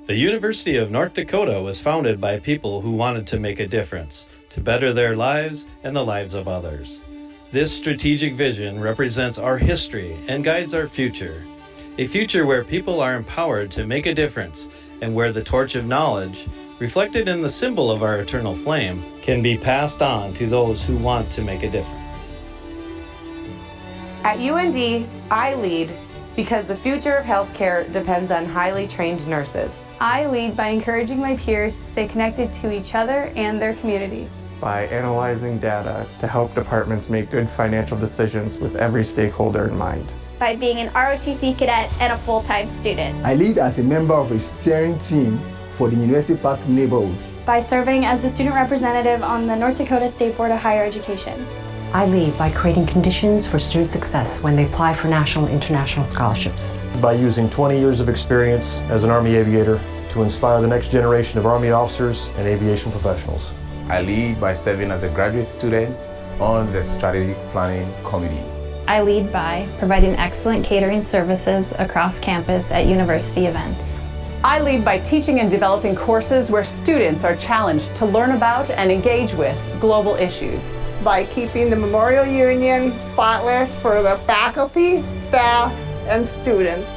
The University of North Dakota was founded by people who wanted to make a difference, to better their lives and the lives of others. This strategic vision represents our history and guides our future. A future where people are empowered to make a difference and where the torch of knowledge, reflected in the symbol of our eternal flame, can be passed on to those who want to make a difference. At UND, I lead because the future of healthcare depends on highly trained nurses. I lead by encouraging my peers to stay connected to each other and their community. By analyzing data to help departments make good financial decisions with every stakeholder in mind. By being an ROTC cadet and a full-time student. I lead as a member of a steering team for the University Park neighborhood. By serving as the student representative on the North Dakota State Board of Higher Education. I lead by creating conditions for student success when they apply for national and international scholarships. By using 20 years of experience as an Army aviator to inspire the next generation of Army officers and aviation professionals. I lead by serving as a graduate student on the Strategic Planning Committee. I lead by providing excellent catering services across campus at university events. I lead by teaching and developing courses where students are challenged to learn about and engage with global issues. By keeping the Memorial Union spotless for the faculty, staff, and students.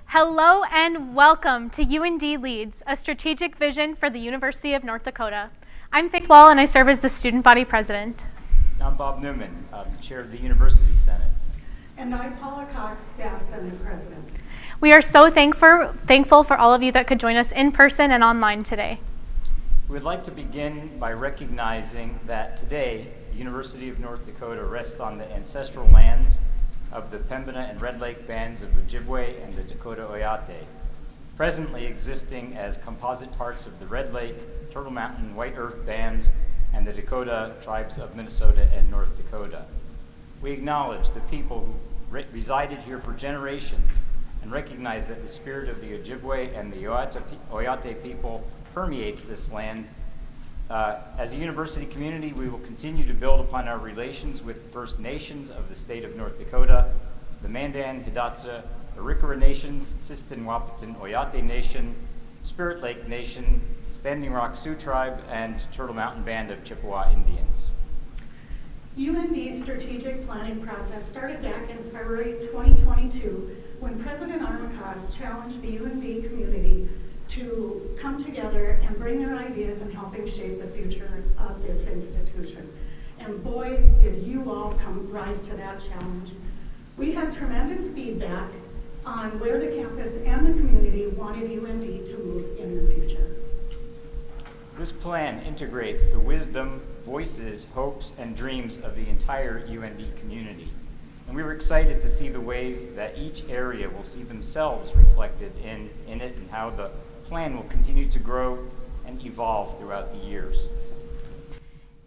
Hello and welcome to UND LEADS, a strategic vision for the University of North Dakota. I'm Faith Wall and I serve as the student body president. I'm Bob Newman, the chair of the University Senate. And I'm Paula Cox, staff senate president. We are so thankful for all of you that could join us in person and online today. We would like to begin by recognizing that today, the University of North Dakota rests on the ancestral lands of the Pembina and Red Lake bands of Ojibwe and the Dakota Oyate, presently existing as composite parts of the Red Lake, Turtle Mountain, White Earth bands, and the Dakota tribes of Minnesota and North Dakota. We acknowledge the people who resided here for generations and recognize that the spirit of the Ojibwe and the Oyate people permeates this land. As a university community, we will continue to build upon our relations with First Nations of the state of North Dakota, the Mandan, Hidatsa, Arikara Nations, Sistan Wahpeton Oyate Nation, Spirit Lake Nation, Standing Rock Sioux Tribe, and Turtle Mountain Band of Chippewa Indians. UND's strategic planning process started back in February 2022 when President Armacost challenged the UND community to come together and bring their ideas in helping shape the future of this institution. And boy, did you all rise to that challenge. We had tremendous feedback on where the campus and the community wanted UND to move in the future. This plan integrates the wisdom, voices, hopes, and dreams of the entire UND community. And we were excited to see the ways that each area will see themselves reflected in it and how the plan will continue to grow and evolve throughout the years.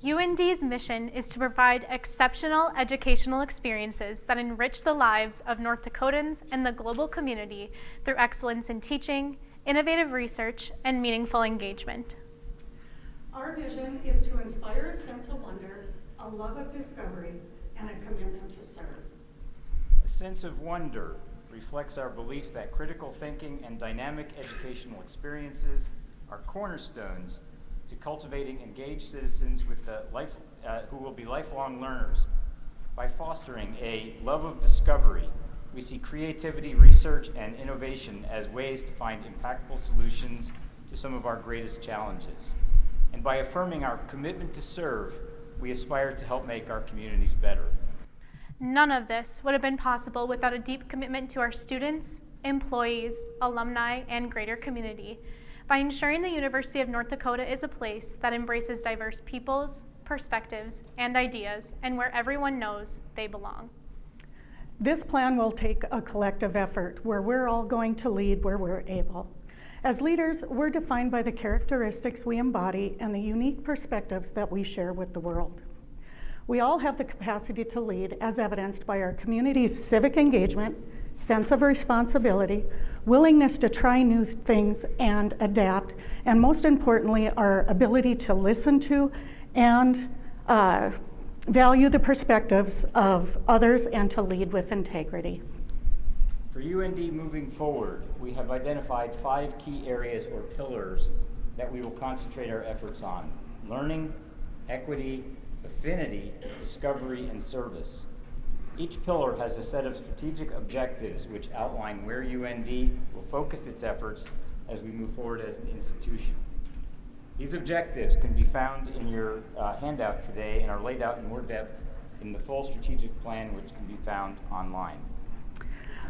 UND's mission is to provide exceptional educational experiences that enrich the lives of North Dakotans and the global community through excellence in teaching, innovative research, and meaningful engagement. Our vision is to inspire a sense of wonder, a love of discovery, and a commitment to serve. A sense of wonder reflects our belief that critical thinking and dynamic educational experiences are cornerstones to cultivating engaged citizens with who will be lifelong learners. By fostering a love of discovery, we see creativity, research, and innovation as ways to find impactful solutions to some of our greatest challenges. And by affirming our commitment to serve, we aspire to help make our communities better. None of this would have been possible without a deep commitment to our students, employees, alumni, and greater community by ensuring the University of North Dakota is a place that embraces diverse peoples, perspectives, and ideas, and where everyone knows they belong. This plan will take a collective effort where we're all going to lead where we're able. As leaders, we're defined by the characteristics we embody and the unique perspectives that we share with the world. We all have the capacity to lead, as evidenced by our community's civic engagement, sense of responsibility, willingness to try new things and adapt, and most importantly, our ability to listen to and value the perspectives of others and to lead with integrity. For UND moving forward, we have identified 5 key areas or pillars that we will concentrate our efforts on: learning, equity, affinity, discovery, and service. Each pillar has a set of strategic objectives which outline where UND will focus its efforts as we move forward as an institution. These objectives can be found in your handout today and are laid out in more depth in the full strategic plan, which can be found online.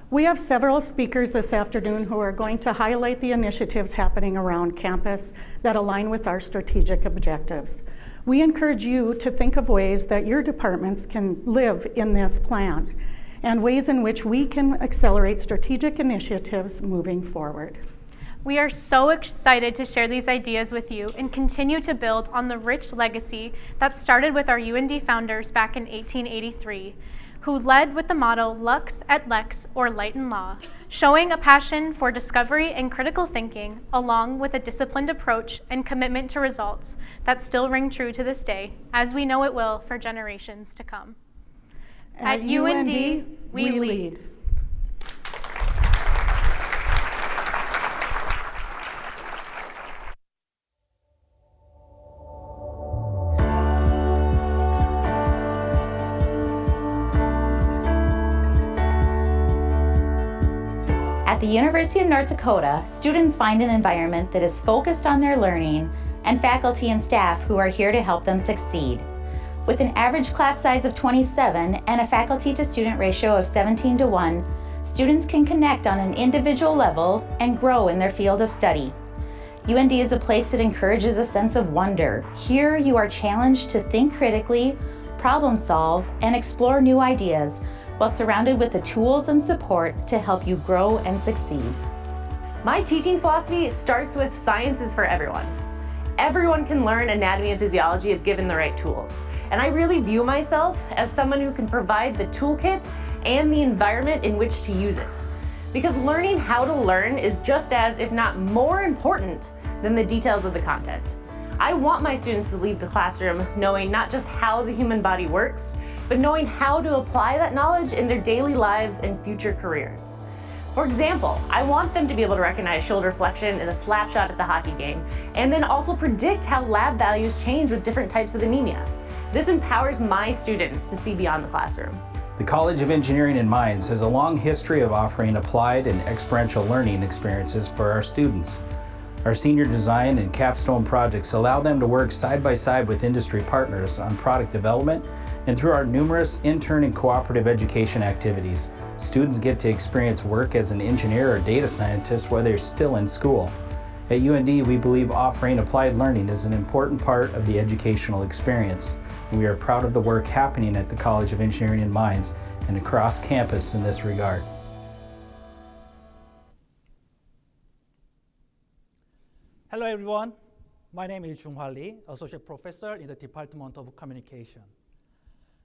We have several speakers this afternoon who are going to highlight the initiatives happening around campus that align with our strategic objectives. We encourage you to think of ways that your departments can live in this plan and ways in which we can accelerate strategic initiatives moving forward. We are so excited to share these ideas with you and continue to build on the rich legacy that started with our UND founders back in 1883, who led with the motto Lux et Lex, or Light and Law, showing a passion for discovery and critical thinking, along with a disciplined approach and commitment to results that still ring true to this day, as we know it will for generations to come. At UND, we lead. At the University of North Dakota, students find an environment that is focused on their learning and faculty and staff who are here to help them succeed. With an average class size of 27 and a faculty to student ratio of 17:1, students can connect on an individual level and grow in their field of study. UND is a place that encourages a sense of wonder. Here you are challenged to think critically, problem solve, and explore new ideas, while surrounded with the tools and support to help you grow and succeed. My teaching philosophy starts with science is for everyone. Everyone can learn anatomy and physiology if given the right tools. And I really view myself as someone who can provide the toolkit and the environment in which to use it. Because learning how to learn is just as, if not more important than the details of the content. I want my students to leave the classroom knowing not just how the human body works, but knowing how to apply that knowledge in their daily lives and future careers. For example, I want them to be able to recognize shoulder flexion in a slap shot at the hockey game, and then also predict how lab values change with different types of anemia. This empowers my students to see beyond the classroom. The College of Engineering and Mines has a long history of offering applied and experiential learning experiences for our students. Our senior design and capstone projects allow them to work side by side with industry partners on product development, and through our numerous intern and cooperative education activities, students get to experience work as an engineer or data scientist while they're still in school. At UND, we believe offering applied learning is an important part of the educational experience, and we are proud of the work happening at the College of Engineering and Mines and across campus in this regard. Hello everyone, my name is Joonghwa Lee, Associate Professor in the Department of Communication.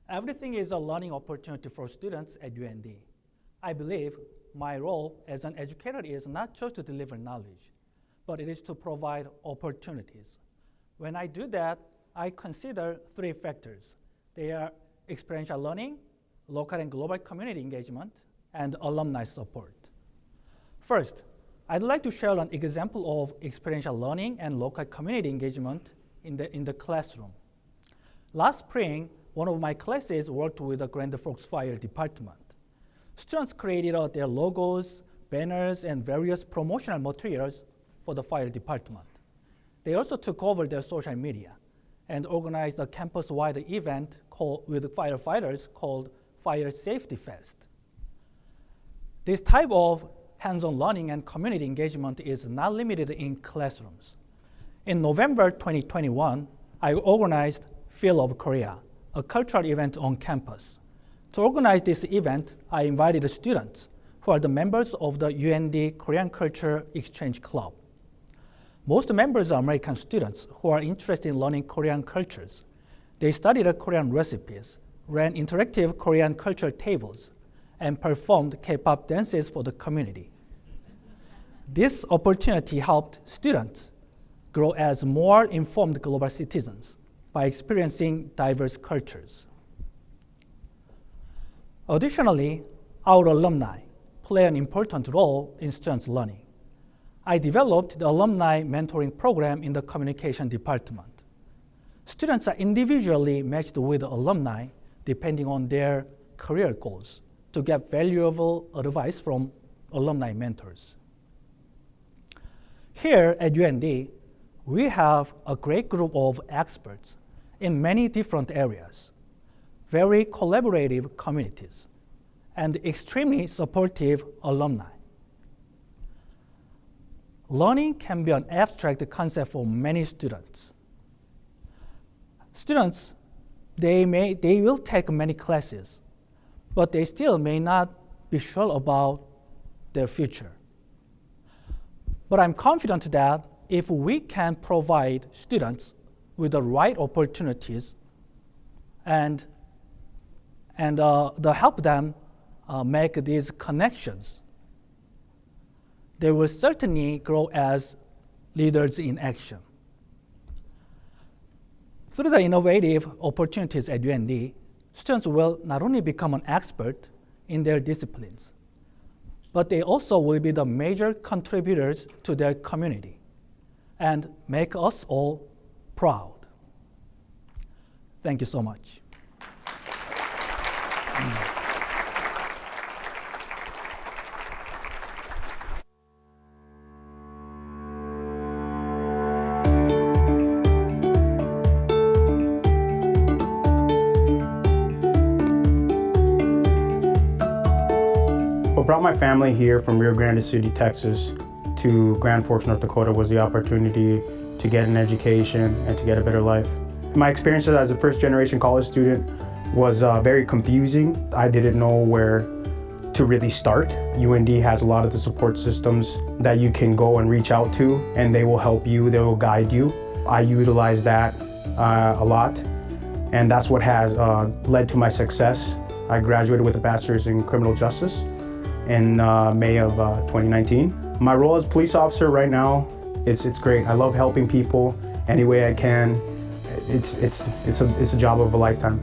Everything is a learning opportunity for students at UND. I believe my role as an educator is not just to deliver knowledge, but it is to provide opportunities. When I do that, I consider 3 factors. They are experiential learning, local and global community engagement, and alumni support. First, I'd like to share an example of experiential learning and local community engagement in the classroom. Last spring, one of my classes worked with the Grand Forks Fire Department. Students created their logos, banners, and various promotional materials for the fire department. They also took over their social media and organized a campus-wide event with firefighters called Fire Safety Fest. This type of hands-on learning and community engagement is not limited in classrooms. In November 2021, I organized Feel of Korea, a cultural event on campus. To organize this event, I invited students who are the members of the UND Korean Culture Exchange Club. Most members are American students who are interested in learning Korean cultures. They studied Korean recipes, ran interactive Korean culture tables, and performed K-pop dances for the community. This opportunity helped students grow as more informed global citizens by experiencing diverse cultures. Additionally, our alumni play an important role in students' learning. I developed the alumni mentoring program in the communication department. Students are individually matched with alumni depending on their career goals to get valuable advice from alumni mentors. Here at UND, we have a great group of experts in many different areas, very collaborative communities, and extremely supportive alumni. Learning can be an abstract concept for many students. Students, they will take many classes, but they still may not be sure about their future. But I'm confident that if we can provide students with the right opportunities and help them make these connections, they will certainly grow as leaders in action. Through the innovative opportunities at UND, students will not only become an expert in their disciplines, but they also will be the major contributors to their community and make us all proud. Thank you so much. What brought my family here from Rio Grande City, Texas to Grand Forks, North Dakota was the opportunity to get an education and to get a better life. My experiences as a first-generation college student was very confusing. I didn't know where to really start. UND has a lot of the support systems that you can go and reach out to, and they will help you, they will guide you. I utilize that a lot, and that's what has led to my success. I graduated with a bachelor's in criminal justice in May of 2019. My role as police officer right now, it's great. I love helping people any way I can. It's a job of a lifetime.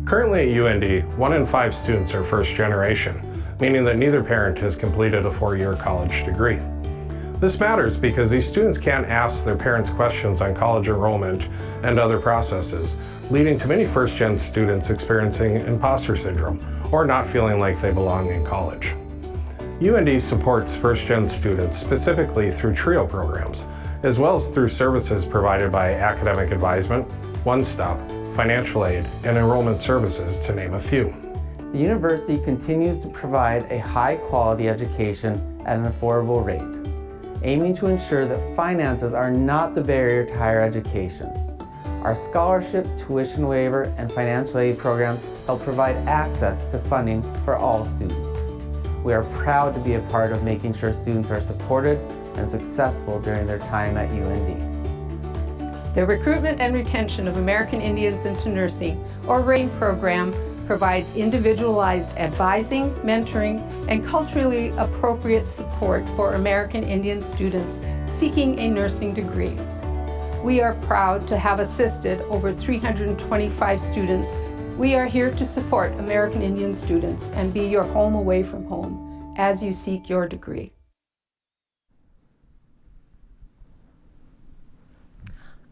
Currently at UND, 1 in 5 students are first generation, meaning that neither parent has completed a 4-year college degree. This matters because these students can't ask their parents questions on college enrollment and other processes, leading to many first-gen students experiencing imposter syndrome or not feeling like they belong in college. UND supports first-gen students specifically through TRIO programs, as well as through services provided by academic advisement, one-stop, financial aid, and enrollment services, to name a few. The university continues to provide a high-quality education at an affordable rate, aiming to ensure that finances are not the barrier to higher education. Our scholarship, tuition waiver, and financial aid programs help provide access to funding for all students. We are proud to be a part of making sure students are supported and successful during their time at UND. The Recruitment and Retention of American Indians into Nursing, or RAIN program, provides individualized advising, mentoring, and culturally appropriate support for American Indian students seeking a nursing degree. We are proud to have assisted over 325 students. We are here to support American Indian students and be your home away from home as you seek your degree.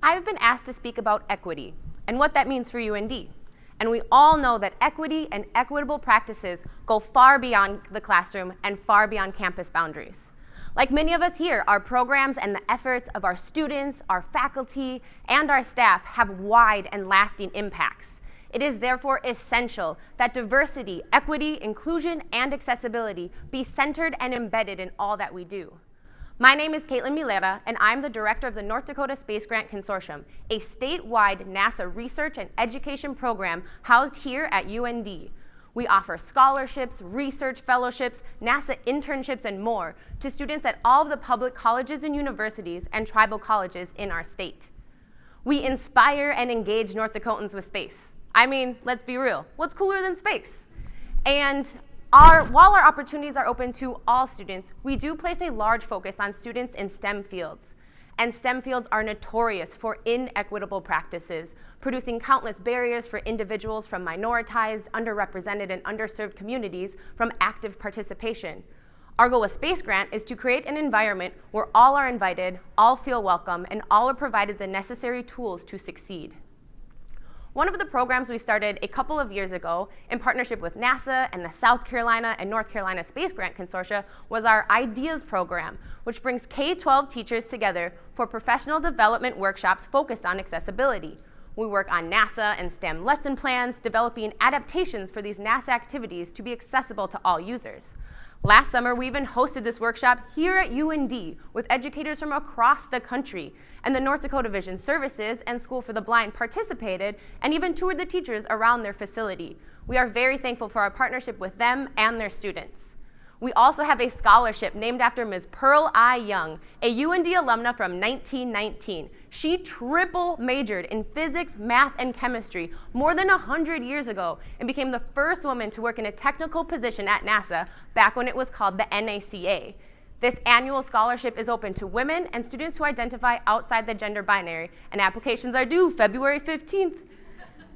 I've been asked to speak about equity and what that means for UND. And we all know that equity and equitable practices go far beyond the classroom and far beyond campus boundaries. Like many of us here, our programs and the efforts of our students, our faculty, and our staff have wide and lasting impacts. It is therefore essential that diversity, equity, inclusion, and accessibility be centered and embedded in all that we do. My name is Milera, and I'm the director of the North Dakota Space Grant Consortium, a statewide NASA research and education program housed here at UND. We offer scholarships, research fellowships, NASA internships, and more to students at all of the public colleges and universities and tribal colleges in our state. We inspire and engage North Dakotans with space. I mean, let's be real, what's cooler than space? And While our opportunities are open to all students, we do place a large focus on students in STEM fields. And STEM fields are notorious for inequitable practices, producing countless barriers for individuals from minoritized, underrepresented, and underserved communities from active participation. Our goal with Space Grant is to create an environment where all are invited, all feel welcome, and all are provided the necessary tools to succeed. One of the programs we started a couple of years ago in partnership with NASA and the South Carolina and North Carolina Space Grant Consortia was our IDEAS program, which brings K-12 teachers together for professional development workshops focused on accessibility. We work on NASA and STEM lesson plans, developing adaptations for these NASA activities to be accessible to all users. Last summer, we even hosted this workshop here at UND with educators from across the country, and the North Dakota Vision Services and School for the Blind participated and even toured the teachers around their facility. We are very thankful for our partnership with them and their students. We also have a scholarship named after Ms. Pearl I. Young, a UND alumna from 1919. She triple majored in physics, math, and chemistry more than 100 years ago and became the first woman to work in a technical position at NASA back when it was called the NACA. This annual scholarship is open to women and students who identify outside the gender binary, and applications are due February 15th.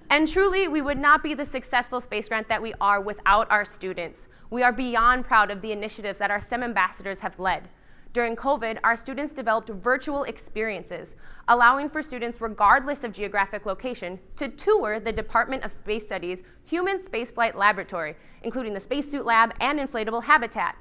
And truly, we would not be the successful Space Grant that we are without our students. We are beyond proud of the initiatives that our STEM ambassadors have led. During COVID, our students developed virtual experiences, allowing for students, regardless of geographic location, to tour the Department of Space Studies Human Spaceflight Laboratory, including the Spacesuit Lab and Inflatable Habitat.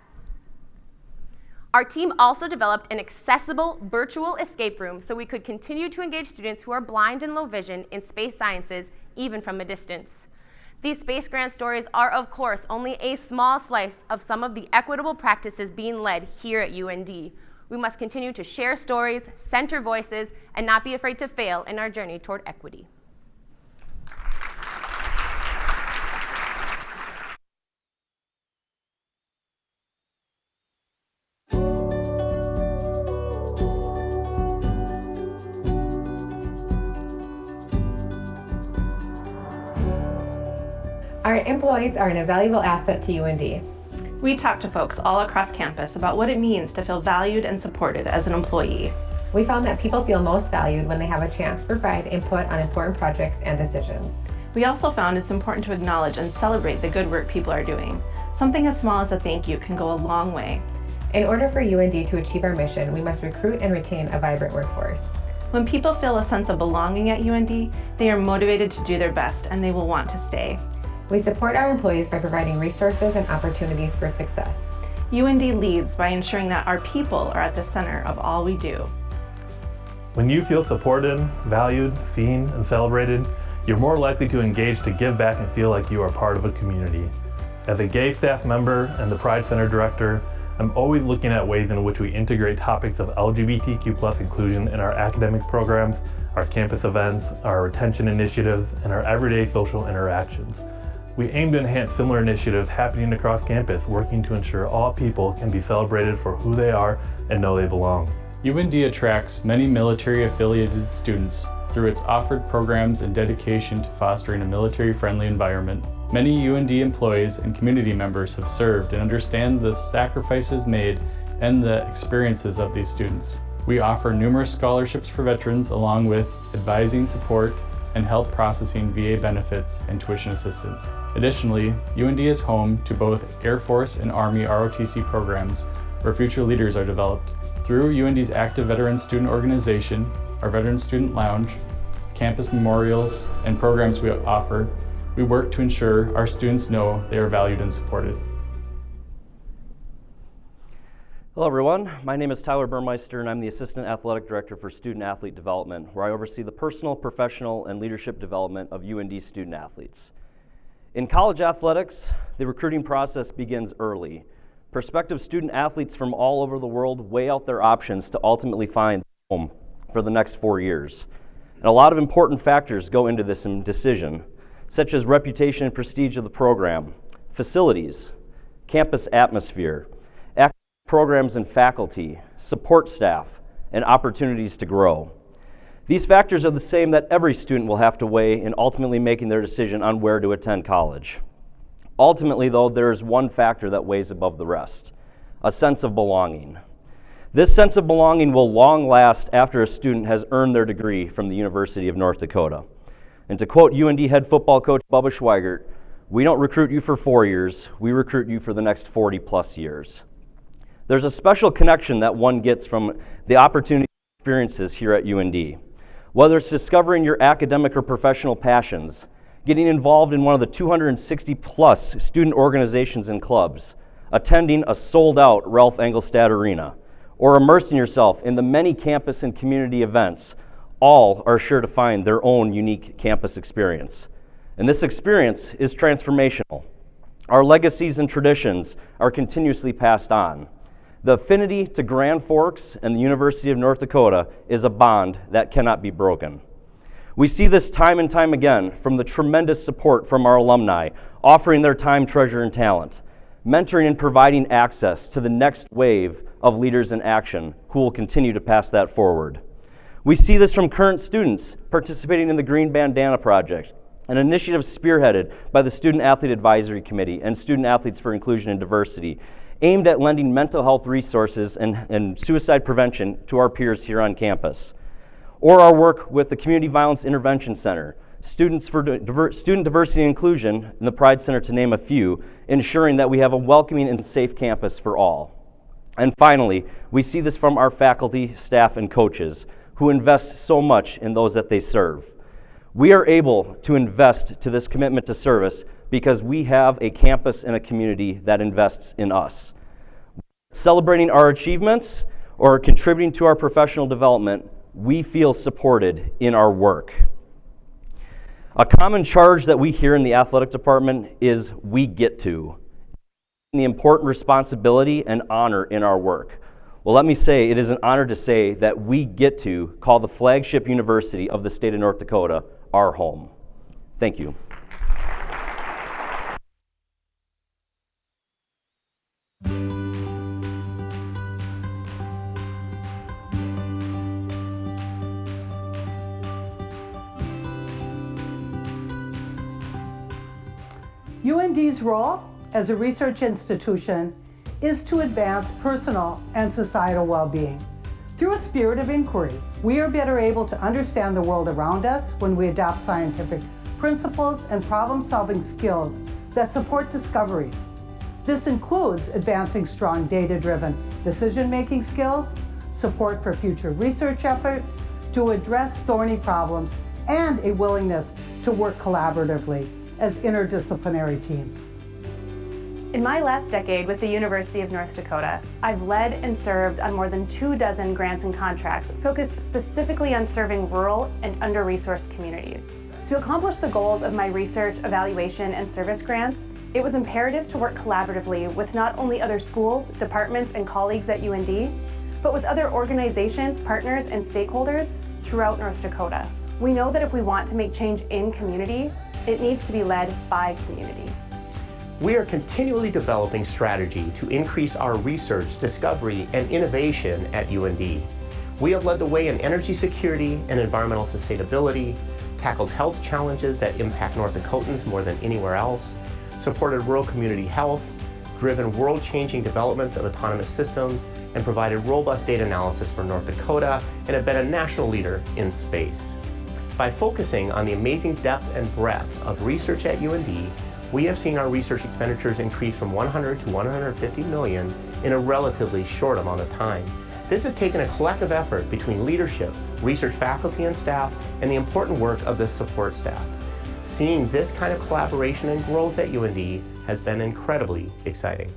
Our team also developed an accessible virtual escape room so we could continue to engage students who are blind and low vision in space sciences, even from a distance. These Space Grant stories are, of course, only a small slice of some of the equitable practices being led here at UND. We must continue to share stories, center voices, and not be afraid to fail in our journey toward equity. Our employees are an invaluable asset to UND. We talk to folks all across campus about what it means to feel valued and supported as an employee. We found that people feel most valued when they have a chance to provide input on important projects and decisions. We also found it's important to acknowledge and celebrate the good work people are doing. Something as small as a thank you can go a long way. In order for UND to achieve our mission, we must recruit and retain a vibrant workforce. When people feel a sense of belonging at UND, they are motivated to do their best and they will want to stay. We support our employees by providing resources and opportunities for success. UND leads by ensuring that our people are at the center of all we do. When you feel supported, valued, seen, and celebrated, you're more likely to engage to give back and feel like you are part of a community. As a gay staff member and the Pride Center director, I'm always looking at ways in which we integrate topics of LGBTQ+ inclusion in our academic programs, our campus events, our retention initiatives, and our everyday social interactions. We aim to enhance similar initiatives happening across campus, working to ensure all people can be celebrated for who they are and know they belong. UND attracts many military-affiliated students through its offered programs and dedication to fostering a military-friendly environment. Many UND employees and community members have served and understand the sacrifices made and the experiences of these students. We offer numerous scholarships for veterans along with advising support and help processing VA benefits and tuition assistance. Additionally, UND is home to both Air Force and Army ROTC programs where future leaders are developed. Through UND's active veteran student organization, our Veteran Student Lounge, campus memorials, and programs we offer, we work to ensure our students know they are valued and supported. Hello everyone, my name is Tyler Burmeister and I'm the Assistant Athletic Director for Student Athlete Development, where I oversee the personal, professional, and leadership development of UND student athletes. In college athletics, the recruiting process begins early. Prospective student athletes from all over the world weigh out their options to ultimately find a home for the next 4 years. And a lot of important factors go into this decision, such as reputation and prestige of the program, facilities, campus atmosphere, programs and faculty, support staff, and opportunities to grow. These factors are the same that every student will have to weigh in ultimately making their decision on where to attend college. Ultimately, though, there is one factor that weighs above the rest: a sense of belonging. This sense of belonging will long last after a student has earned their degree from the University of North Dakota. And to quote UND head football coach Bubba Schweigert, "We don't recruit you for 4 years, we recruit you for the next 40 plus years." There's a special connection that one gets from the opportunity experiences here at UND. Whether it's discovering your academic or professional passions, getting involved in one of the 260 plus student organizations and clubs, attending a sold-out Ralph Engelstad Arena, or immersing yourself in the many campus and community events, all are sure to find their own unique campus experience. And this experience is transformational. Our legacies and traditions are continuously passed on. The affinity to Grand Forks and the University of North Dakota is a bond that cannot be broken. We see this time and time again from the tremendous support from our alumni, offering their time, treasure, and talent, mentoring and providing access to the next wave of leaders in action who will continue to pass that forward. We see this from current students participating in the Green Bandana Project, an initiative spearheaded by the Student Athlete Advisory Committee and Student Athletes for Inclusion and Diversity, aimed at lending mental health resources and suicide prevention to our peers here on campus. Or our work with the Community Violence Intervention Center, Student Diversity and Inclusion, and the Pride Center, to name a few, ensuring that we have a welcoming and safe campus for all. And finally, we see this from our faculty, staff, and coaches, who invest so much in those that they serve. We are able to invest to this commitment to service because we have a campus and a community that invests in us. Celebrating our achievements or contributing to our professional development, we feel supported in our work. A common charge that we hear in the athletic department is we get to. The important responsibility and honor in our work. Well, let me say, it is an honor to say that we get to call the flagship university of the state of North Dakota our home. Thank you. UND's role as a research institution is to advance personal and societal well-being. Through a spirit of inquiry, we are better able to understand the world around us when we adopt scientific principles and problem-solving skills that support discoveries. This includes advancing strong data-driven decision-making skills, support for future research efforts to address thorny problems, and a willingness to work collaboratively as interdisciplinary teams. In my last decade with the University of North Dakota, I've led and served on more than 24 grants and contracts focused specifically on serving rural and under-resourced communities. To accomplish the goals of my research, evaluation, and service grants, it was imperative to work collaboratively with not only other schools, departments, and colleagues at UND, but with other organizations, partners, and stakeholders throughout North Dakota. We know that if we want to make change in community, it needs to be led by community. We are continually developing strategy to increase our research, discovery, and innovation at UND. We have led the way in energy security and environmental sustainability, tackled health challenges that impact North Dakotans more than anywhere else, supported rural community health, driven world-changing developments of autonomous systems, and provided robust data analysis for North Dakota, and have been a national leader in space. By focusing on the amazing depth and breadth of research at UND, we have seen our research expenditures increase from 100 to 150 million in a relatively short amount of time. This has taken a collective effort between leadership, research faculty and staff, and the important work of the support staff. Seeing this kind of collaboration and growth at UND has been incredibly exciting.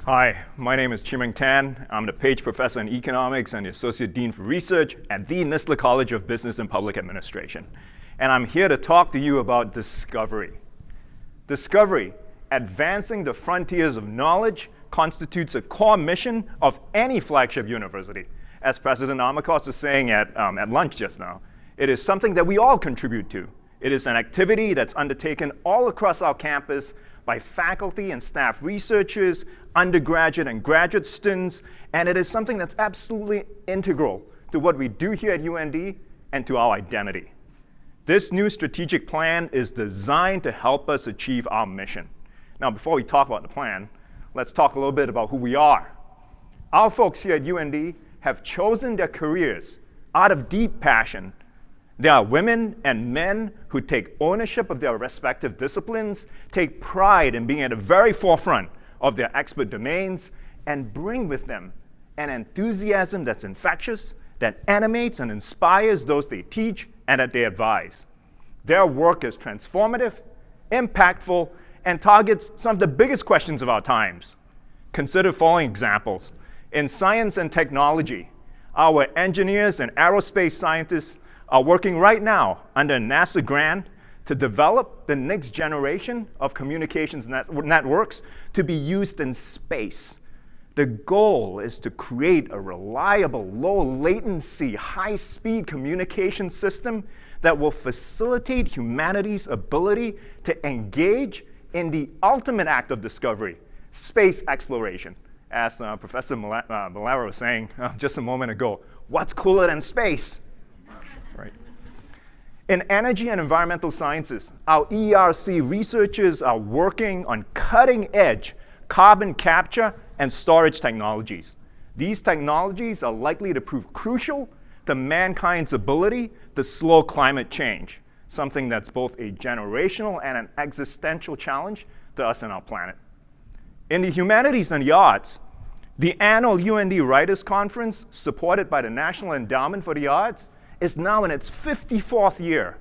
Hi, my name is Chih Ming Tan. I'm the Page Professor in Economics and the Associate Dean for Research at the Nistler College of Business and Public Administration. And I'm here to talk to you about discovery. Discovery, advancing the frontiers of knowledge, constitutes a core mission of any flagship university. As President Armacost was saying at lunch just now, it is something that we all contribute to. It is an activity that's undertaken all across our campus by faculty and staff researchers, undergraduate and graduate students, and it is something that's absolutely integral to what we do here at UND and to our identity. This new strategic plan is designed to help us achieve our mission. Now, before we talk about the plan, let's talk a little bit about who we are. Our folks here at UND have chosen their careers out of deep passion. They are women and men who take ownership of their respective disciplines, take pride in being at the very forefront of their expert domains, and bring with them an enthusiasm that's infectious, that animates and inspires those they teach and that they advise. Their work is transformative, impactful, and targets some of the biggest questions of our times. Consider following examples. In science and technology, our engineers and aerospace scientists are working right now under a NASA grant to develop the next generation of communications networks to be used in space. The goal is to create a reliable, low-latency, high-speed communication system that will facilitate humanity's ability to engage in the ultimate act of discovery, space exploration. As Professor Milera was saying just a moment ago, what's cooler than space? Right. In energy and environmental sciences, our ERC researchers are working on cutting-edge carbon capture and storage technologies. These technologies are likely to prove crucial to mankind's ability to slow climate change, something that's both a generational and an existential challenge to us and our planet. In the humanities and the arts, the annual UND Writers' Conference, supported by the National Endowment for the Arts, is now in its 54th year.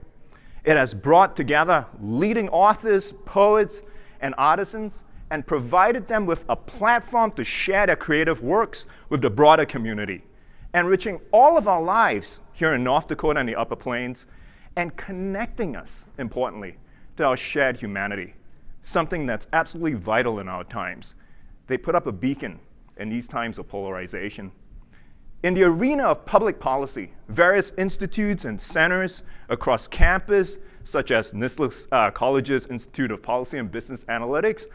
It has brought together leading authors, poets, and artisans, and provided them with a platform to share their creative works with the broader community, enriching all of our lives here in North Dakota and the Upper Plains, and connecting us, importantly, to our shared humanity, something that's absolutely vital in our times. They put up a beacon in these times of polarization. In the arena of public policy, various institutes and centers across campus, such as Nisla College's Institute of Policy and Business Analytics,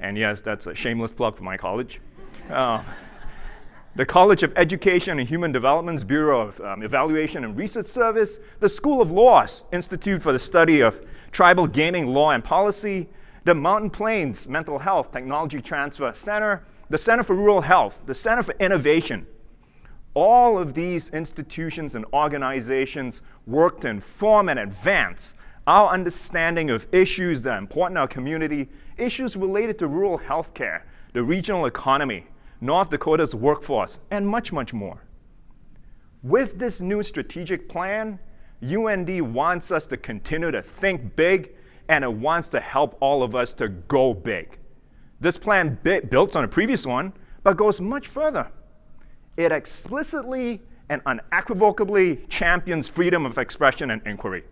and yes, that's a shameless plug for my college, the College of Education and Human Development's Bureau of Evaluation and Research Service, the School of Law's Institute for the Study of Tribal Gaming Law and Policy, the Mountain Plains Mental Health Technology Transfer Center, the Center for Rural Health, the Center for Innovation. All of these institutions and organizations work to inform and advance our understanding of issues that are important to our community, issues related to rural health care, the regional economy, North Dakota's workforce, and much, much more. With this new strategic plan, UND wants us to continue to think big, and it wants to help all of us to go big. This plan builds on a previous one, but goes much further. It explicitly and unequivocally champions freedom of expression and inquiry.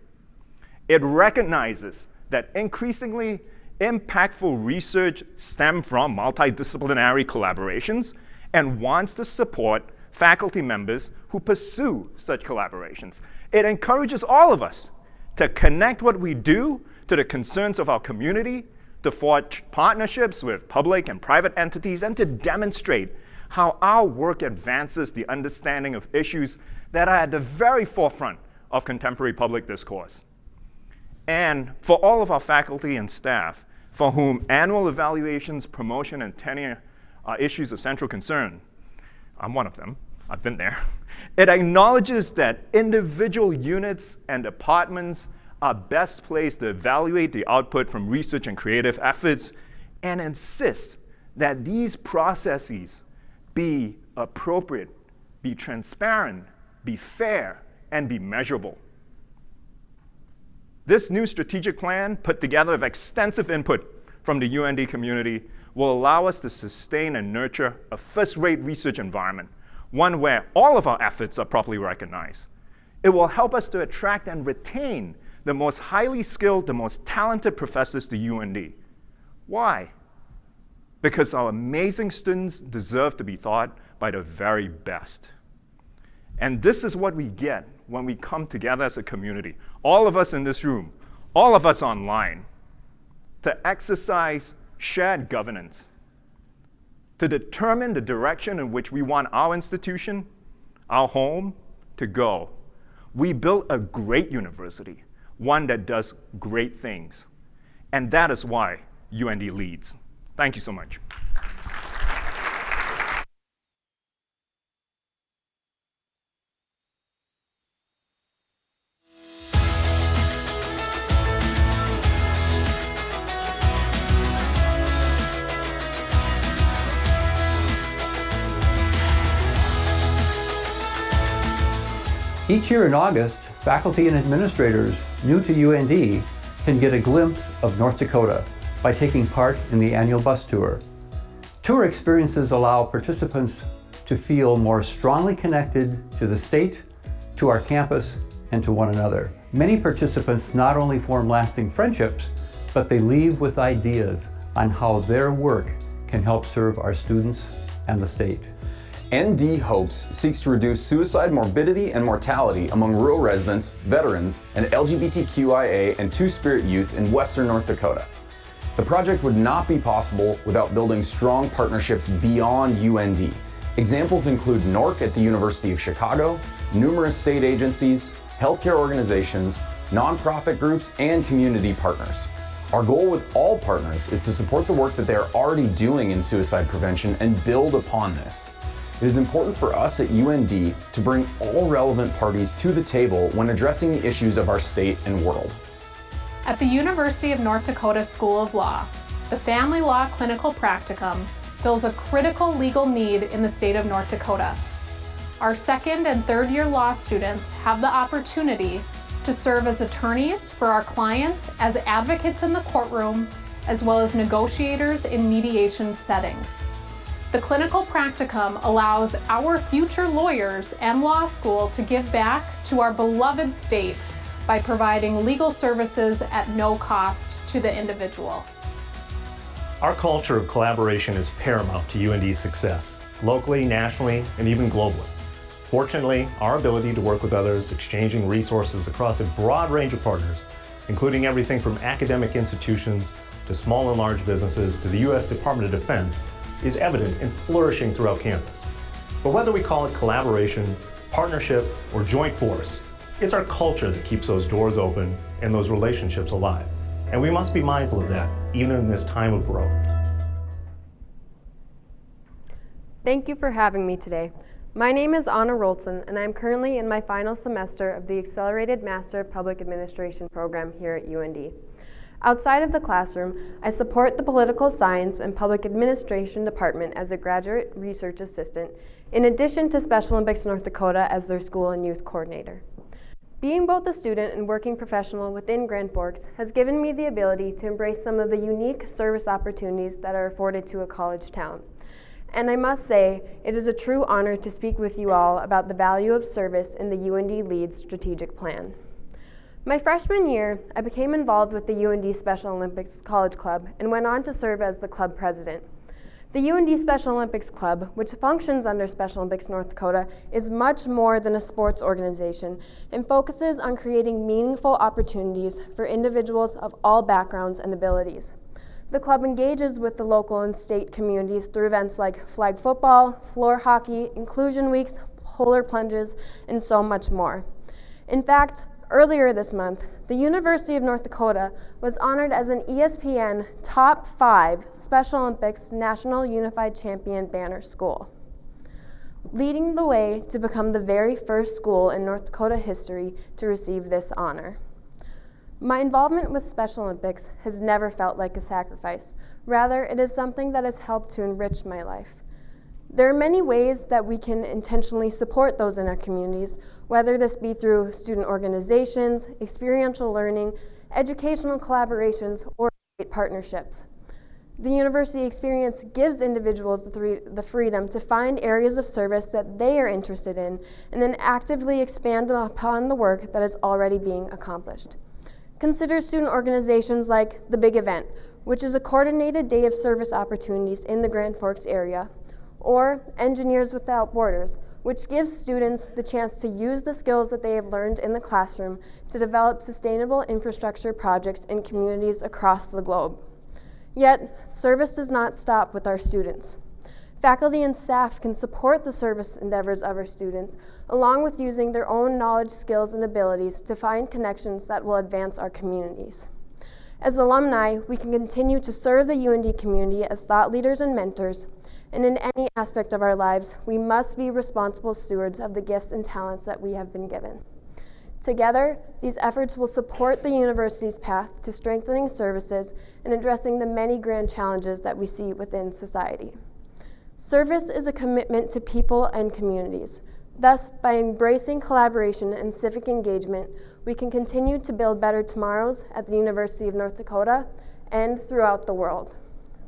It recognizes that increasingly impactful research stems from multidisciplinary collaborations and wants to support faculty members who pursue such collaborations. It encourages all of us to connect what we do to the concerns of our community, to forge partnerships with public and private entities, and to demonstrate how our work advances the understanding of issues that are at the very forefront of contemporary public discourse. And for all of our faculty and staff, for whom annual evaluations, promotion, and tenure are issues of central concern, I'm one of them, I've been there, it acknowledges that individual units and departments are best placed to evaluate the output from research and creative efforts, and insists that these processes be appropriate, be transparent, be fair, and be measurable. This new strategic plan, put together with extensive input from the UND community, will allow us to sustain and nurture a first-rate research environment, one where all of our efforts are properly recognized. It will help us to attract and retain the most highly skilled, the most talented professors to UND. Why? Because our amazing students deserve to be taught by the very best. And this is what we get when we come together as a community, all of us in this room, all of us online, to exercise shared governance, to determine the direction in which we want our institution, our home, to go. We built a great university, one that does great things. And that is why UND leads. Thank you so much. Each year in August, faculty and administrators new to UND can get a glimpse of North Dakota by taking part in the annual bus tour. Tour experiences allow participants to feel more strongly connected to the state, to our campus, and to one another. Many participants not only form lasting friendships, but they leave with ideas on how their work can help serve our students and the state. ND Hopes seeks to reduce suicide morbidity and mortality among rural residents, veterans, and LGBTQIA and Two-Spirit youth in Western North Dakota. The project would not be possible without building strong partnerships beyond UND. Examples include NORC at the University of Chicago, numerous state agencies, healthcare organizations, nonprofit groups, and community partners. Our goal with all partners is to support the work that they are already doing in suicide prevention and build upon this. It is important for us at UND to bring all relevant parties to the table when addressing the issues of our state and world. At the University of North Dakota School of Law, the Family Law Clinical Practicum fills a critical legal need in the state of North Dakota. Our second and third year law students have the opportunity to serve as attorneys for our clients, as advocates in the courtroom, as well as negotiators in mediation settings. The clinical practicum allows our future lawyers and law school to give back to our beloved state by providing legal services at no cost to the individual. Our culture of collaboration is paramount to UND's success, locally, nationally, and even globally. Fortunately, our ability to work with others, exchanging resources across a broad range of partners, including everything from academic institutions to small and large businesses to the U.S. Department of Defense, is evident and flourishing throughout campus. But whether we call it collaboration, partnership, or joint force, it's our culture that keeps those doors open and those relationships alive. And we must be mindful of that, even in this time of growth. Thank you for having me today. My name is Anna Roaldson, and I'm currently in my final semester of the Accelerated Master of Public Administration program here at UND. Outside of the classroom, I support the Political Science and Public Administration Department as a graduate research assistant, in addition to Special Olympics North Dakota as their school and youth coordinator. Being both a student and working professional within Grand Forks has given me the ability to embrace some of the unique service opportunities that are afforded to a college town. And I must say, it is a true honor to speak with you all about the value of service in the UND LEADS strategic plan. My freshman year, I became involved with the UND Special Olympics College Club and went on to serve as the club president. The UND Special Olympics Club, which functions under Special Olympics North Dakota, is much more than a sports organization and focuses on creating meaningful opportunities for individuals of all backgrounds and abilities. The club engages with the local and state communities through events like flag football, floor hockey, inclusion weeks, polar plunges, and so much more. In fact, earlier this month, the University of North Dakota was honored as an ESPN Top 5 Special Olympics National Unified Champion banner school, leading the way to become the very first school in North Dakota history to receive this honor. My involvement with Special Olympics has never felt like a sacrifice. Rather, it is something that has helped to enrich my life. There are many ways that we can intentionally support those in our communities, whether this be through student organizations, experiential learning, educational collaborations, or partnerships. The university experience gives individuals the freedom to find areas of service that they are interested in, and then actively expand upon the work that is already being accomplished. Consider student organizations like The Big Event, which is a coordinated day of service opportunities in the Grand Forks area, or Engineers Without Borders, which gives students the chance to use the skills that they have learned in the classroom to develop sustainable infrastructure projects in communities across the globe. Yet, service does not stop with our students. Faculty and staff can support the service endeavors of our students, along with using their own knowledge, skills, and abilities to find connections that will advance our communities. As alumni, we can continue to serve the UND community as thought leaders and mentors, and in any aspect of our lives, we must be responsible stewards of the gifts and talents that we have been given. Together, these efforts will support the university's path to strengthening services and addressing the many grand challenges that we see within society. Service is a commitment to people and communities. Thus, by embracing collaboration and civic engagement, we can continue to build better tomorrows at the University of North Dakota and throughout the world.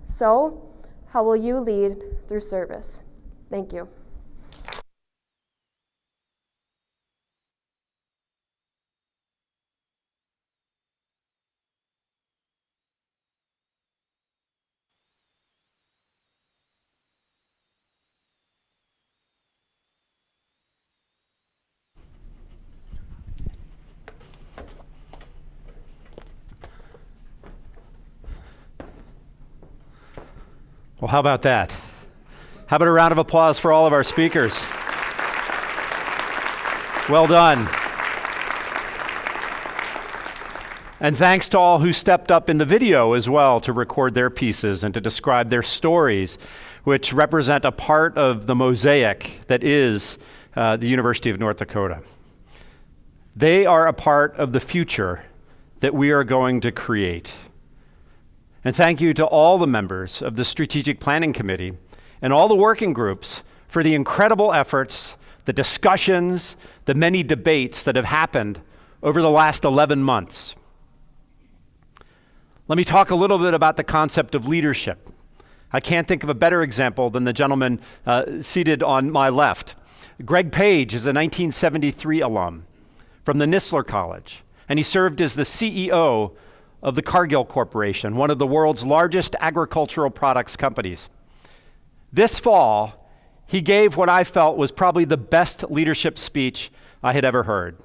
So, how will you lead through service? Thank you. Well, how about that? How about a round of applause for all of our speakers? Well done. And thanks to all who stepped up in the video as well to record their pieces and to describe their stories, which represent a part of the mosaic that is the University of North Dakota. They are a part of the future that we are going to create. And thank you to all the members of the Strategic Planning Committee and all the working groups for the incredible efforts, the discussions, the many debates that have happened over the last 11 months. Let me talk a little bit about the concept of leadership. I can't think of a better example than the gentleman seated on my left. Greg Page is a 1973 alum from the Nistler College, and he served as the CEO of the Cargill Corporation, one of the world's largest agricultural products companies. This fall, he gave what I felt was probably the best leadership speech I had ever heard.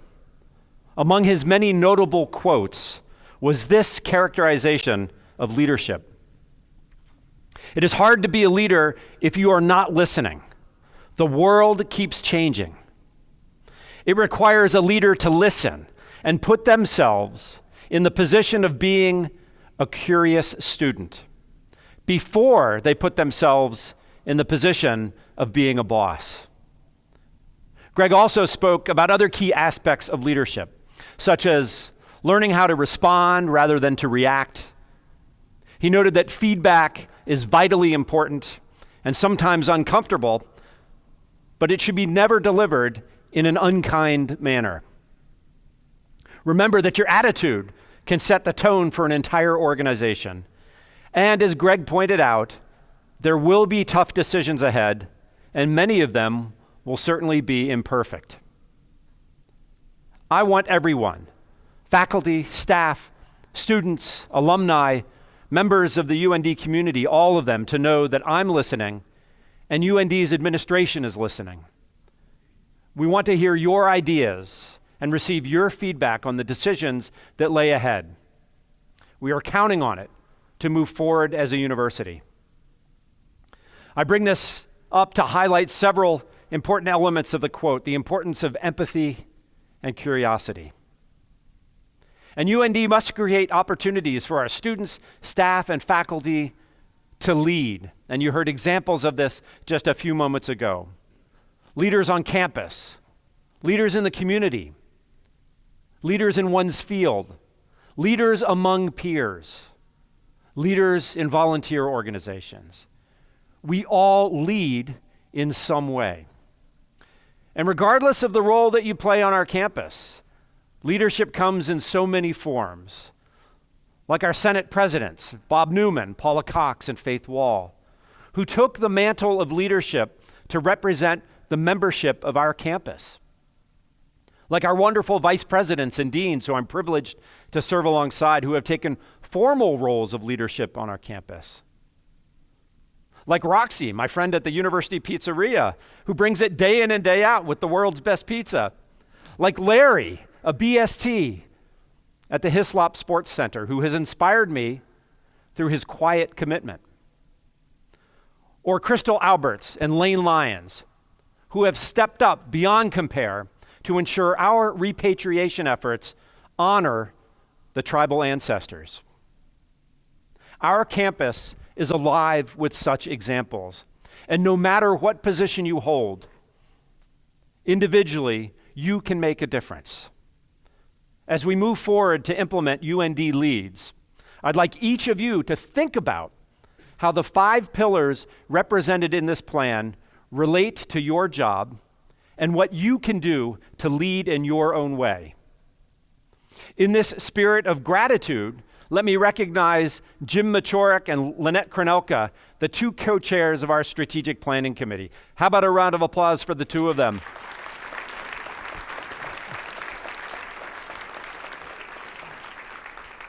Among his many notable quotes was this characterization of leadership. It is hard to be a leader if you are not listening. The world keeps changing. It requires a leader to listen and put themselves in the position of being a curious student before they put themselves in the position of being a boss. Greg also spoke about other key aspects of leadership, such as learning how to respond rather than to react. He noted that feedback is vitally important and sometimes uncomfortable, but it should be never delivered in an unkind manner. Remember that your attitude can set the tone for an entire organization. And as Greg pointed out, there will be tough decisions ahead, and many of them will certainly be imperfect. I want everyone, faculty, staff, students, alumni, members of the UND community, all of them, to know that I'm listening and UND's administration is listening. We want to hear your ideas and receive your feedback on the decisions that lay ahead. We are counting on it to move forward as a university. I bring this up to highlight several important elements of the quote, the importance of empathy and curiosity. And UND must create opportunities for our students, staff, and faculty to lead. And you heard examples of this just a few moments ago. Leaders on campus, leaders in the community, leaders in one's field, leaders among peers, leaders in volunteer organizations. We all lead in some way. And regardless of the role that you play on our campus, leadership comes in so many forms. Like our Senate presidents, Bob Newman, Paula Cox, and Faith Wall, who took the mantle of leadership to represent the membership of our campus. Like our wonderful vice presidents and deans who I'm privileged to serve alongside, who have taken formal roles of leadership on our campus. Like Roxy, my friend at the University Pizzeria, who brings it day in and day out with the world's best pizza. Like Larry, a BST at the Hislop Sports Center, who has inspired me through his quiet commitment. or Crystal Alberts and Lane Lyons, who have stepped up beyond compare to ensure our repatriation efforts honor the tribal ancestors. Our campus is alive with such examples, and no matter what position you hold, individually, you can make a difference. As we move forward to implement UND LEADS, I'd like each of you to think about how the 5 pillars represented in this plan relate to your job and what you can do to lead in your own way. In this spirit of gratitude, let me recognize Jim Machorik and Lynette Kranelka, the 2 co-chairs of our Strategic Planning Committee. How about a round of applause for the 2 of them?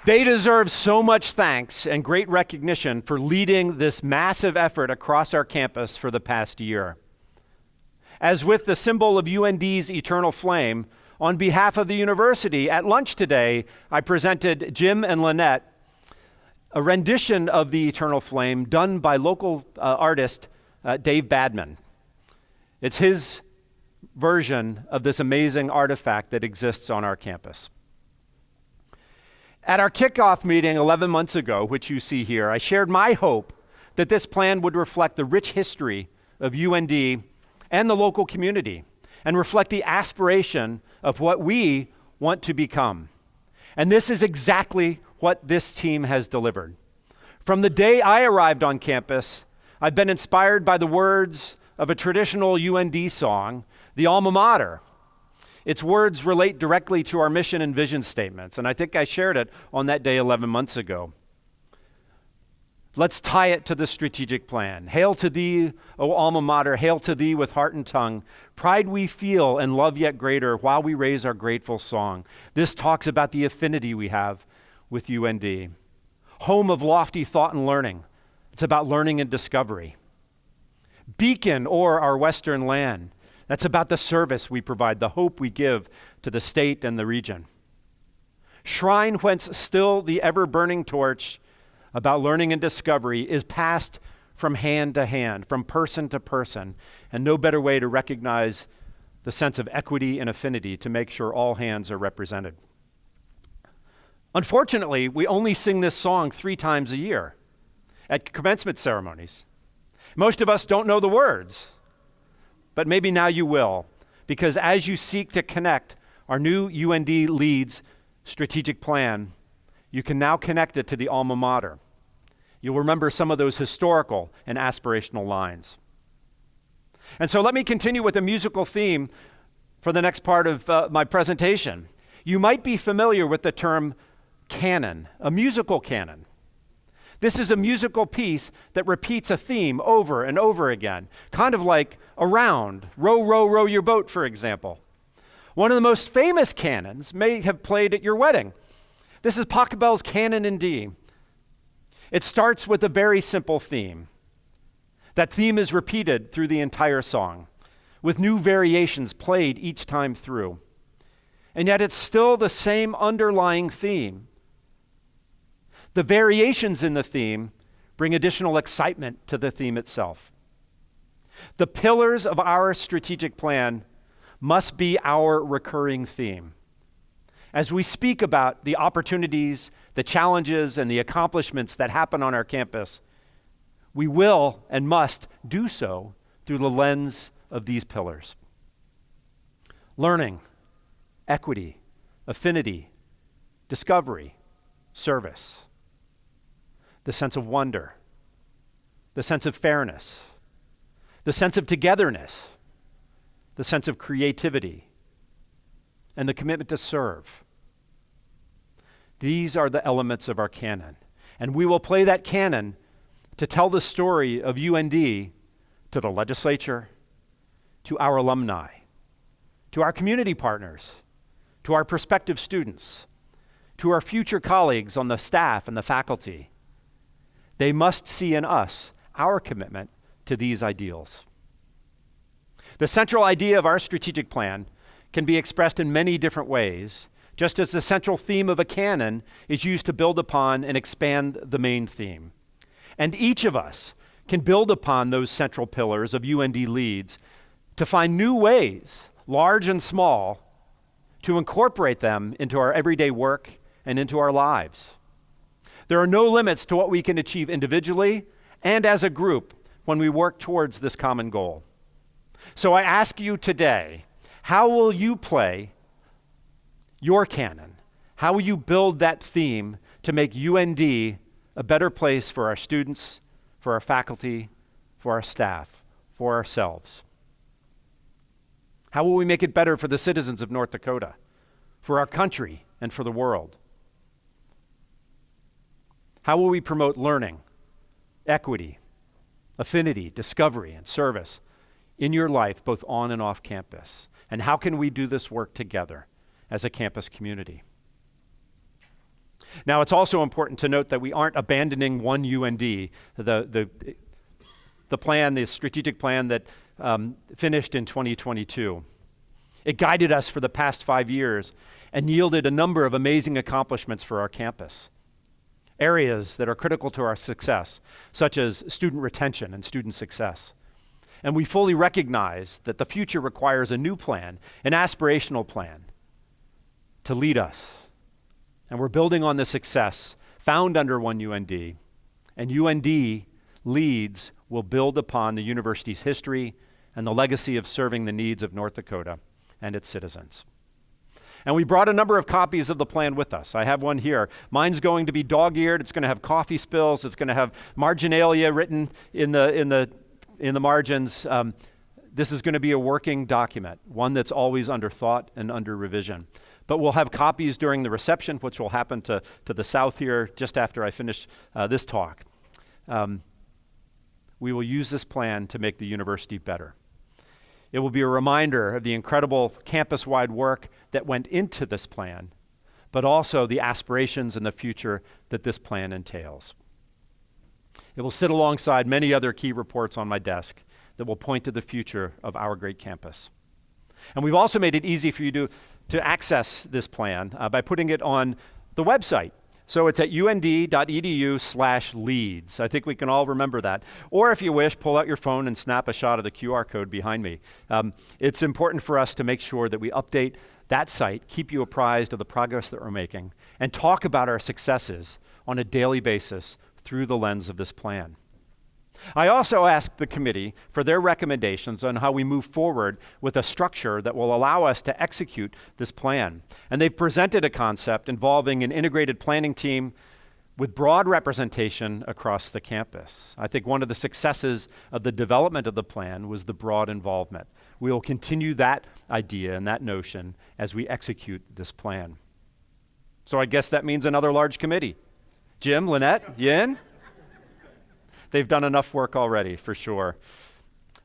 They deserve so much thanks and great recognition for leading this massive effort across our campus for the past year. As with the symbol of UND's eternal flame, on behalf of the university, at lunch today, I presented Jim and Lynette a rendition of the eternal flame done by local artist Dave Badman. It's his version of this amazing artifact that exists on our campus. At our kickoff meeting 11 months ago, which you see here, I shared my hope that this plan would reflect the rich history of UND and the local community and reflect the aspiration of what we want to become. And this is exactly what this team has delivered. From the day I arrived on campus, I've been inspired by the words of a traditional UND song, the Alma Mater. Its words relate directly to our mission and vision statements, and I think I shared it on that day 11 months ago. Let's tie it to the strategic plan. Hail to thee, O Alma Mater, hail to thee with heart and tongue. Pride we feel and love yet greater while we raise our grateful song. This talks about the affinity we have with UND. Home of lofty thought and learning. It's about learning and discovery. Beacon o'er our western land. That's about the service we provide, the hope we give to the state and the region. Shrine whence still the ever-burning torch about learning and discovery is passed from hand to hand, from person to person, and no better way to recognize the sense of equity and affinity to make sure all hands are represented. Unfortunately, we only sing this song 3 times a year at commencement ceremonies. Most of us don't know the words. But maybe now you will, because as you seek to connect our new UND LEADS strategic plan, you can now connect it to the alma mater. You'll remember some of those historical and aspirational lines. And so let me continue with a musical theme for the next part of my presentation. You might be familiar with the term canon, a musical canon. This is a musical piece that repeats a theme over and over again, kind of like Around, Row, Row, Row Your Boat, for example. One of the most famous canons may have played at your wedding. This is Pachelbel's Canon in D. It starts with a very simple theme. That theme is repeated through the entire song, with new variations played each time through. And yet it's still the same underlying theme. The variations in the theme bring additional excitement to the theme itself. The pillars of our strategic plan must be our recurring theme. As we speak about the opportunities, the challenges, and the accomplishments that happen on our campus, we will and must do so through the lens of these pillars. Learning, equity, affinity, discovery, service. The sense of wonder, the sense of fairness, the sense of togetherness, the sense of creativity, and the commitment to serve. These are the elements of our canon, and we will play that canon to tell the story of UND to the legislature, to our alumni, to our community partners, to our prospective students, to our future colleagues on the staff and the faculty. They must see in us our commitment to these ideals. The central idea of our strategic plan can be expressed in many different ways, just as the central theme of a canon is used to build upon and expand the main theme. And each of us can build upon those central pillars of UND LEADS to find new ways, large and small, to incorporate them into our everyday work and into our lives. There are no limits to what we can achieve individually and as a group when we work towards this common goal. So I ask you today, how will you play your canon? How will you build that theme to make UND a better place for our students, for our faculty, for our staff, for ourselves? How will we make it better for the citizens of North Dakota, for our country, and for the world? How will we promote learning, equity, affinity, discovery, and service in your life, both on and off campus? And how can we do this work together as a campus community? Now, it's also important to note that we aren't abandoning one UND. The plan, the strategic plan that finished in 2022. It guided us for the past 5 years and yielded a number of amazing accomplishments for our campus. Areas that are critical to our success, such as student retention and student success. And we fully recognize that the future requires a new plan, an aspirational plan, to lead us. And we're building on the success found under one UND, and UND LEADS will build upon the university's history and the legacy of serving the needs of North Dakota and its citizens. And we brought a number of copies of the plan with us. I have one here. Mine's going to be dog-eared. It's going to have coffee spills. It's going to have marginalia written in the margins. This is going to be a working document, one that's always under thought and under revision. But we'll have copies during the reception, which will happen to the south here just after I finish this talk. We will use this plan to make the university better. It will be a reminder of the incredible campus-wide work that went into this plan, but also the aspirations and the future that this plan entails. It will sit alongside many other key reports on my desk that will point to the future of our great campus. And we've also made it easy for you to access this plan by putting it on the website. So it's at und.edu/leads. I think we can all remember that. Or if you wish, pull out your phone and snap a shot of the QR code behind me. It's important for us to make sure that we update that site, keep you apprised of the progress that we're making, and talk about our successes on a daily basis through the lens of this plan. I also asked the committee for their recommendations on how we move forward with a structure that will allow us to execute this plan. And they've presented a concept involving an integrated planning team with broad representation across the campus. I think one of the successes of the development of the plan was the broad involvement. We will continue that idea and that notion as we execute this plan. So I guess that means another large committee. Jim, Lynette, you in? They've done enough work already, for sure.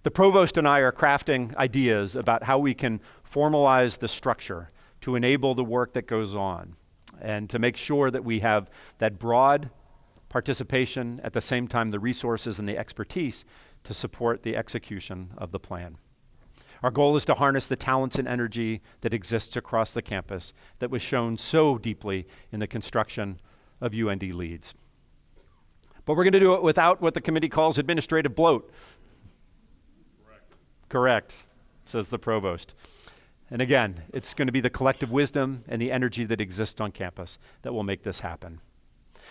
The provost and I are crafting ideas about how we can formalize the structure to enable the work that goes on and to make sure that we have that broad participation, at the same time the resources and the expertise to support the execution of the plan. Our goal is to harness the talents and energy that exists across the campus that was shown so deeply in the construction of UND LEADS. But we're going to do it without what the committee calls administrative bloat. Correct, says the provost. And again, it's going to be the collective wisdom and the energy that exists on campus that will make this happen.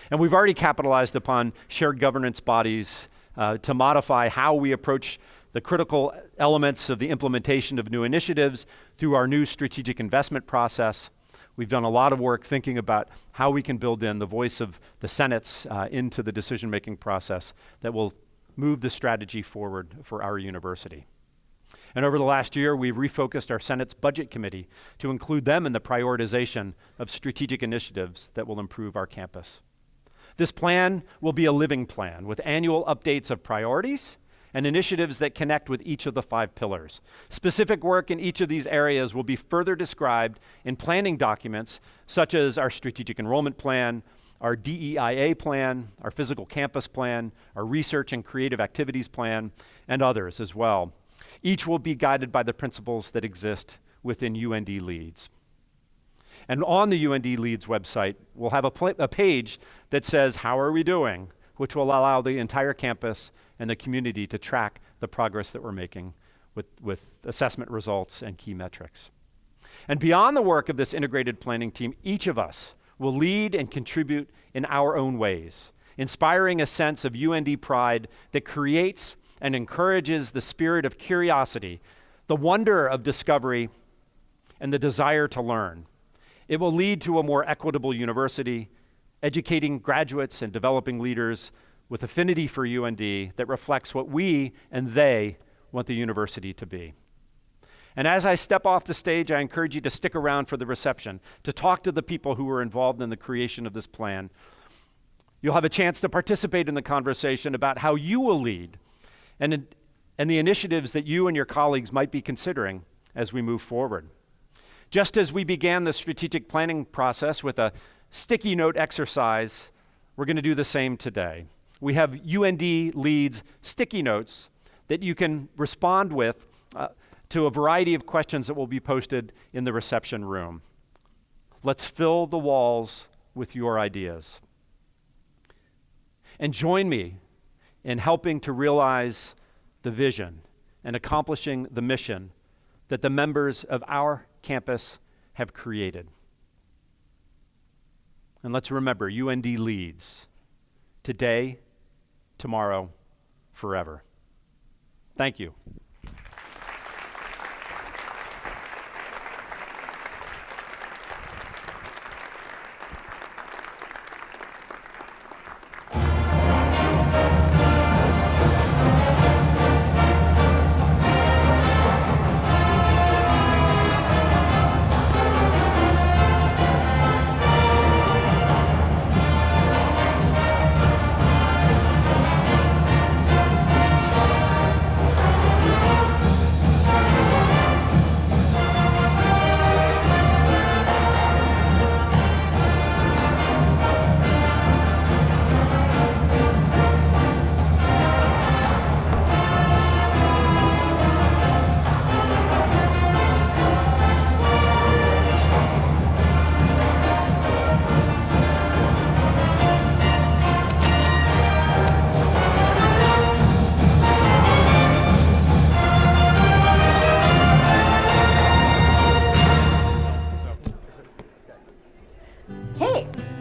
And we've already capitalized upon shared governance bodies to modify how we approach the critical elements of the implementation of new initiatives through our new strategic investment process. We've done a lot of work thinking about how we can build in the voice of the Senates into the decision-making process that will move the strategy forward for our university. And over the last year, we've refocused our Senate's Budget Committee to include them in the prioritization of strategic initiatives that will improve our campus. This plan will be a living plan with annual updates of priorities and initiatives that connect with each of the 5 pillars. Specific work in each of these areas will be further described in planning documents such as our strategic enrollment plan, our DEIA plan, our physical campus plan, our research and creative activities plan, and others as well. Each will be guided by the principles that exist within UND LEADS. And on the UND LEADS website, we'll have a page that says, how are we doing? Which will allow the entire campus and the community to track the progress that we're making with assessment results and key metrics. And beyond the work of this integrated planning team, each of us will lead and contribute in our own ways, inspiring a sense of UND pride that creates and encourages the spirit of curiosity, the wonder of discovery, and the desire to learn. It will lead to a more equitable university, educating graduates and developing leaders with affinity for UND that reflects what we and they want the university to be. And as I step off the stage, I encourage you to stick around for the reception, to talk to the people who were involved in the creation of this plan. You'll have a chance to participate in the conversation about how you will lead and the initiatives that you and your colleagues might be considering as we move forward. Just as we began the strategic planning process with a sticky note exercise, we're going to do the same today. We have UND LEADS sticky notes that you can respond with to a variety of questions that will be posted in the reception room. Let's fill the walls with your ideas. And join me in helping to realize the vision and accomplishing the mission that the members of our campus have created. And let's remember, UND leads today, tomorrow, forever. Thank you.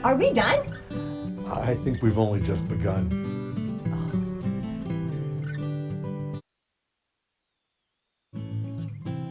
Are we done? I think we've only just begun.